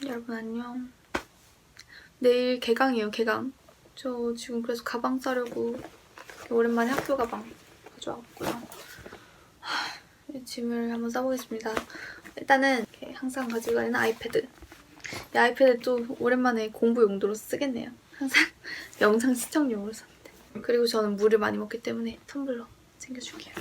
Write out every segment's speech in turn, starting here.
여러분 안녕. 내일 개강이에요, 개강. 저 지금 그래서 가방 싸려고 오랜만에 학교 가방 가져왔고요. 짐을 한번 싸보겠습니다. 일단은 이렇게 항상 가지고 가는 아이패드. 이 아이패드 또 오랜만에 공부 용도로 쓰겠네요. 항상 영상 시청용으로 썼는데. 그리고 저는 물을 많이 먹기 때문에 텀블러 챙겨줄게요.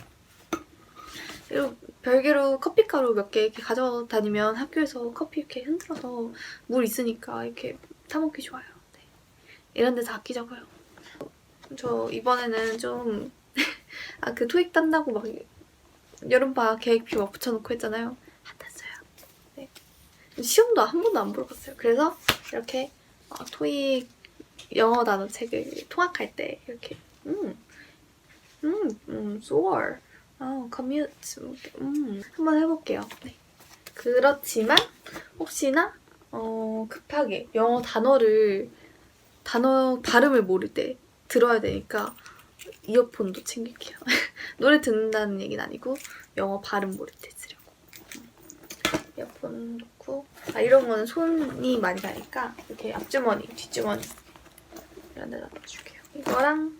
그리고 별개로 커피가루 몇 개 이렇게 가져다니면 학교에서 커피 이렇게 흔들어서 물 있으니까 이렇게 타먹기 좋아요. 네. 이런 데서 아끼자고요. 저 이번에는 좀 그 토익 딴다고 막 여름방학 계획표 막 붙여놓고 했잖아요. 안 땄어요. 네. 시험도 한 번도 안 보러 갔어요. 그래서 이렇게 토익 영어 단어 책을 통학할 때 이렇게 soar commute 한번 해볼게요. 네. 그렇지만 혹시나 급하게 영어 단어 발음을 모를 때 들어야 되니까 이어폰도 챙길게요. 노래 듣는다는 얘기는 아니고 영어 발음 모를 때 쓰려고. 이어폰 놓고 이런 거는 손이 많이 가니까 이렇게 앞주머니, 뒷주머니 이런 데다 넣어줄게요. 이거랑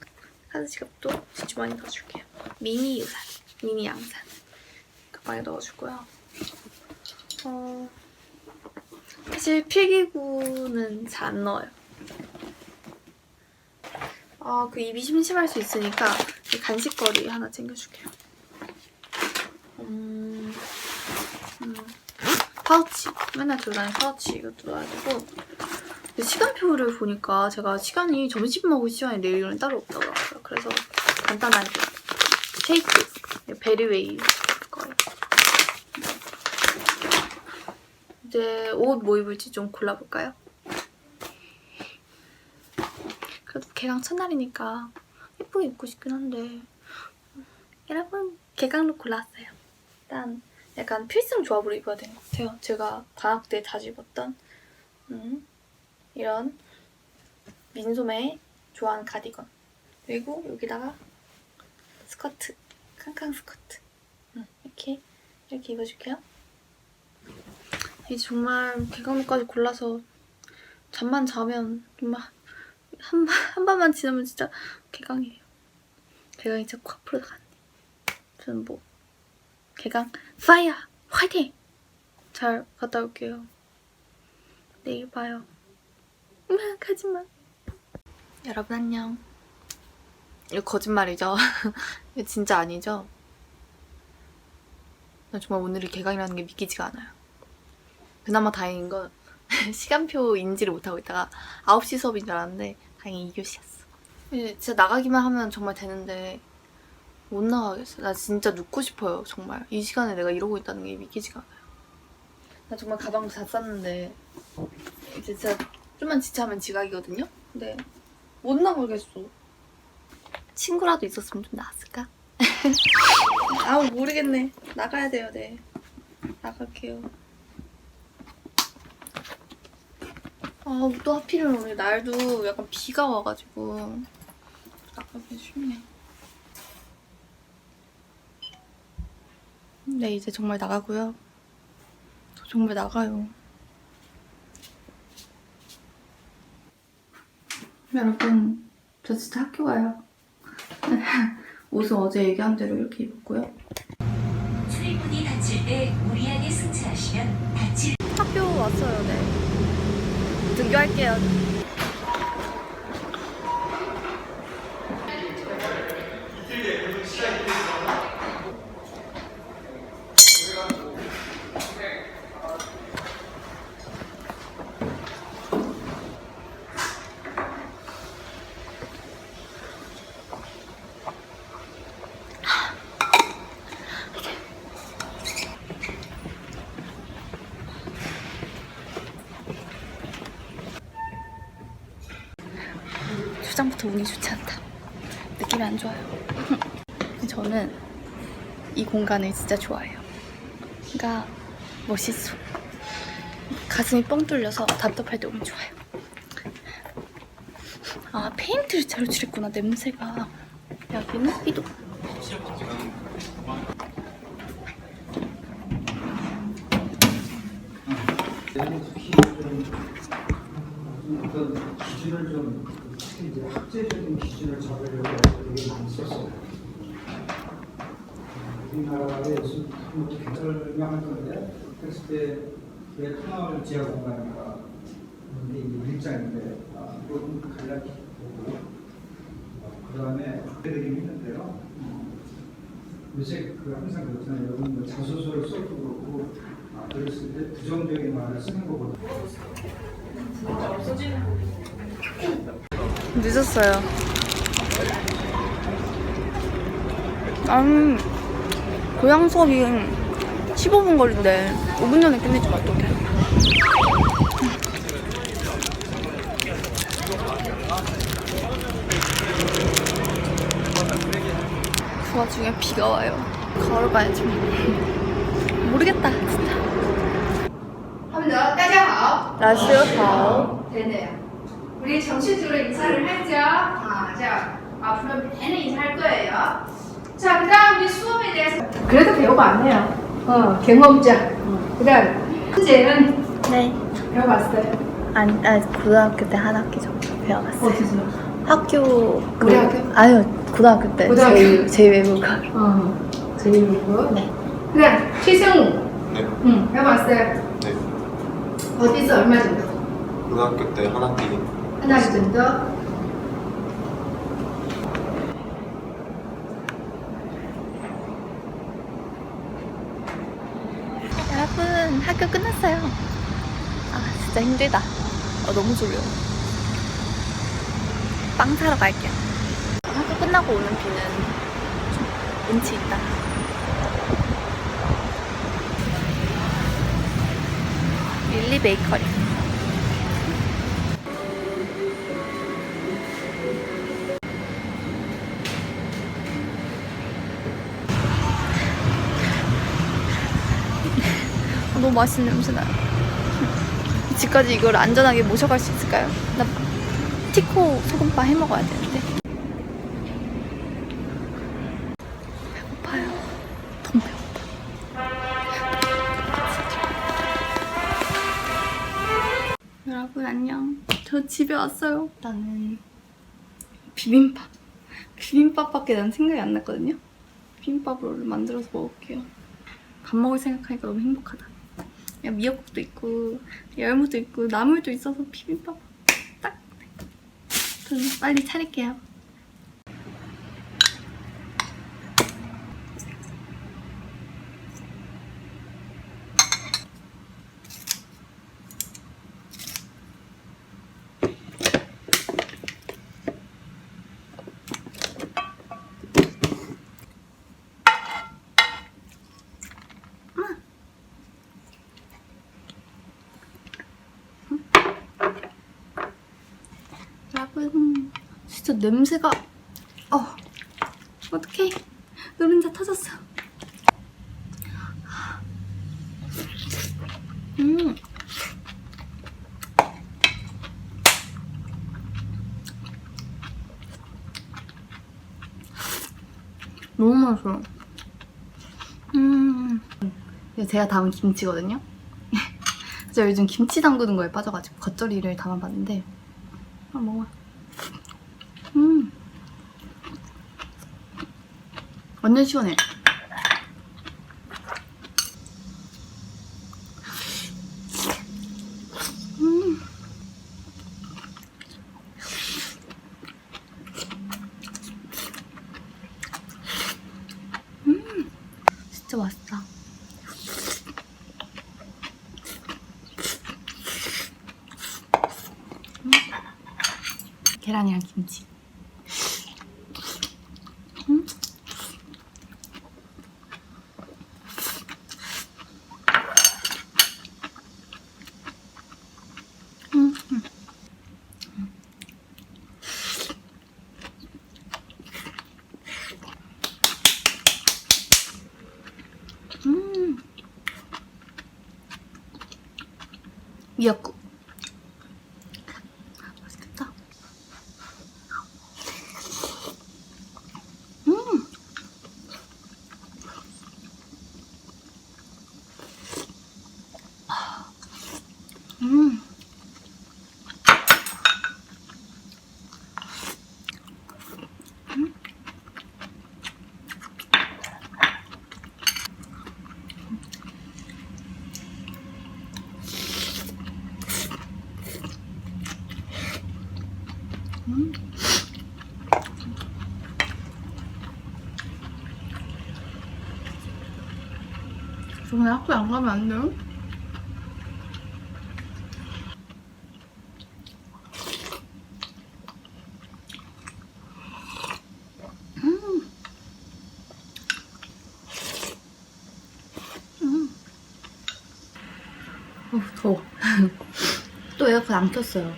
카드 지갑도 뒷주머니 넣어줄게요. 미니 유산, 미니 양산 가방에 넣어주고요. 사실 필기구는 잘 안 넣어요. 그 입이 심심할 수 있으니까 간식거리 하나 챙겨줄게요. 파우치, 맨날 들고 다니는 파우치 이것도 넣어야 되고. 시간표를 보니까 제가 점심 먹을 시간이 내일은 따로 없더라고요. 그래서 간단하게 쉐이크, 베리웨이 거예요. 이제 옷 뭐 입을지 좀 골라볼까요? 그래도 개강 첫날이니까 예쁘게 입고 싶긴 한데 여러분 개강룩 골라왔어요. 일단 약간 필승 조합으로 입어야 되는 것 같아요. 제가 방학 때 자주 입었던 이런 민소매 좋아하는 가디건, 그리고 여기다가 스커트, 캉캉 스커트 이렇게 입어줄게요. 이제 정말 개강룩까지 골라서 잠만 자면 정말 한 밤만 지나면 진짜 개강이에요. 개강이 진짜 코앞으로 다가네. 저는 뭐 개강 파이어 화이팅! 잘 갔다 올게요. 내일 봐요. 가지마. 여러분 안녕. 이거 거짓말이죠? 이거 진짜 아니죠? 나 정말 오늘이 개강이라는 게 믿기지가 않아요. 그나마 다행인 건 시간표 인지를 못하고 있다가 9시 수업인 줄 알았는데 다행히 2교시였어. 진짜 나가기만 하면 정말 되는데 못 나가겠어. 나 진짜 눕고 싶어요. 정말 이 시간에 내가 이러고 있다는 게 믿기지가 않아요. 나 정말 가방도 다 쌌는데 이제 진짜 좀만 지체하면 지각이거든요? 근데 못 나가겠어. 친구라도 있었으면 좀 나았을까? 모르겠네. 나가야 돼요. 네. 나갈게요. 또 하필이면 오늘 날도 약간 비가 와가지고 나가기 쉽네. 네, 이제 정말 나가고요. 저 정말 나가요. 여러분, 저 진짜 학교 가요. 옷은 어제 얘기한 대로 이렇게 입었고요. 출입문이 닫힐 때 무리하게 승차하시면 닫힐... 학교 왔어요, 네. 등교할게요. 초장부터 운이 좋지 않다. 느낌이 안 좋아요. 저는 이 공간을 진짜 좋아해요. 그러니까 멋있어. 가슴이 뻥 뚫려서 답답할 때 오면 좋아요. 페인트를 잘 칠했구나. 냄새가. 여기는 이도. 특히 좀 어떤 기준을 좀 특히 이제 학제적인 기준을 잡으려고 되게 많이 썼어요. 우리나라에서 한번 개설명할 건데 그랬을 때왜 통합을 지하 공간인가 이 입장인데 그건 간략히 보고 그 다음에 드리긴 했는데요. 요새 항상 그렇잖아요. 여러분 뭐 자소서를 써도 그렇고 그랬을 때 부정적인 말을 쓰는 것보다 늦었어요. 고향 수업이 15분 걸린데 5분 전에 끝내주면 어떡해. 그 와중에 비가 와요. 걸어가야지. 모르겠다 진짜. 大家好， 라시오 우리 정식으로 인사를 하죠. 자, 앞으로 배는 인사할 거예요. 자, 그다음 우리 수업에 대해서 그래도 배우고 안 해요. 경험자. 그다음 문제는 네. 배워봤어요. 아니 고등학교 때 한 학기 정도 배워봤어요. 어디서요? 학교 우리 학교? 아유 고등학교 때 고등학교? 제 외국어. 제일이고. 네. 그다음 최승우. 네. 배워봤어요. 네. 어디서 얼마 정도? 고등학교 때 한 학기 한 학기 정도? 여러분 학교 끝났어요. 아 진짜 힘들다. 너무 졸려. 빵 사러 갈게요. 학교 끝나고 오는 비는 좀 운치 있다. 릴리 베이커리. 너무 맛있는 냄새 나요. 집까지 이걸 안전하게 모셔갈 수 있을까요? 나 티코 소금빵 해 먹어야 되는데. 배고파요. 너무 배고파. 여러분 안녕. 저 집에 왔어요. 나는 비빔밥밖에 난 생각이 안 났거든요. 비빔밥을 만들어서 먹을게요. 밥 먹을 생각하니까 너무 행복하다. 야, 미역국도 있고 열무도 있고 나물도 있어서 비빔밥 딱. 저는 빨리 차릴게요. 여러분 진짜 냄새가 어떡해. 노른자 터졌어. 너무 맛있어요. 이거 제가 담은 김치거든요. 제가 요즘 김치 담그는 거에 빠져가지고 겉절이를 담아봤는데 먹어. 완전 시원해. 진짜 맛있다. 계란이랑 김치. 미역국. 맛있겠다. 저 그냥 학교에 안 가면 안 돼요? 더워. 또 에어컨 안 켰어요.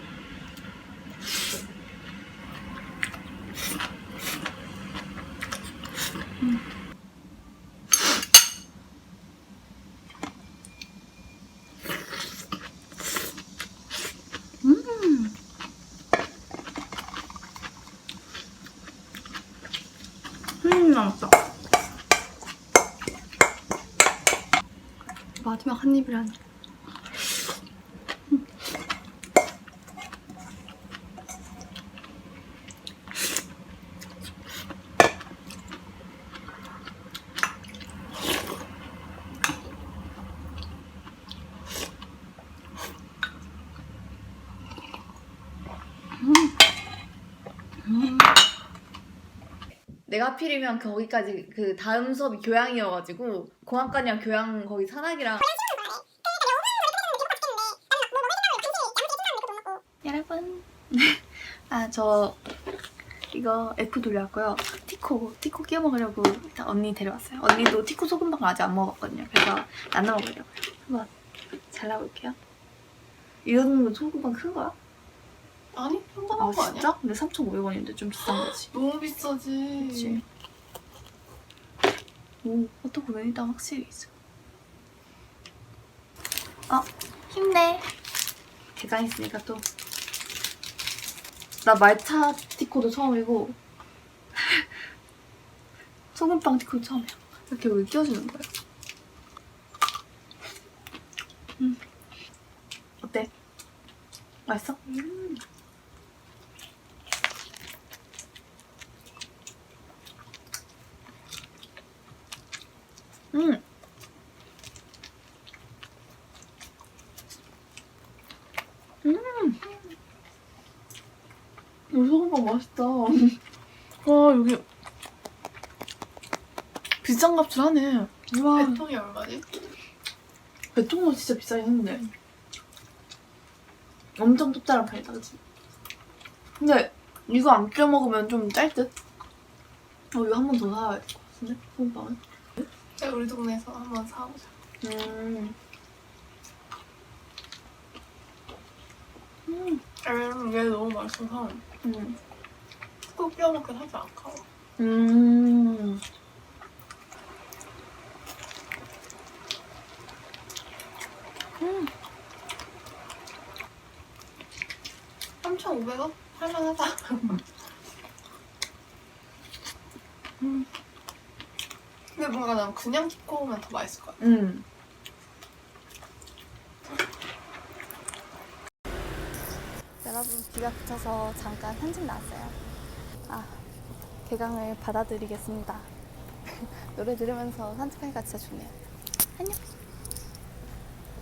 남았다. 마지막 한 입이라니. 내가 하필이면 거기까지 그 다음 수업이 교양이어가지고 공학관이랑 교양 거기 산학이랑 여러분 저 이거 F 돌려왔고요. 티코 끼워 먹으려고 일단 언니 데려왔어요. 언니도 티코 소금빵 아직 안 먹어봤거든요. 그래서 나눠 먹으려고요. 한번 잘라볼게요. 이 정도면 소금빵 큰 거야? 아니, 평범한 거 아니야? 진짜? 근데 3,500원인데 좀 비싼 거지. 너무 비싸지. 그치. 오, 어떻게 보면 일단 확실히 있어. 힘내. 개강 있으니까 또. 나 말차 티코도 처음이고 소금빵 티코도 처음이야. 이렇게 여기 끼워주는 거예요. 어때? 맛있어? 여기 소금빵 맛있다. 와, 여기 비싼 값을 하네. 와, 배통이 얼마지? 배통도 진짜 비싸긴 했는데 엄청 짭짤한 편이다, 그치? 근데 이거 안 끼워 먹으면 좀 짤 듯? 이거 한 번 더 사야 될 것 같은데? 소금빵은? 제가 우리 동네에서 한번 사보자. 왜냐면 얘 너무 맛있어서 꼭 끼워먹긴 하지 않고. 음. 3,500원? 할만하다. 근데 뭔가 난 그냥 티코면 더 맛있을 것 같아. 여러분, 비가 그쳐서 잠깐 현직 나왔어요. 개강을 받아들이겠습니다. 노래 들으면서 산책하니까 진짜 좋네요. 안녕.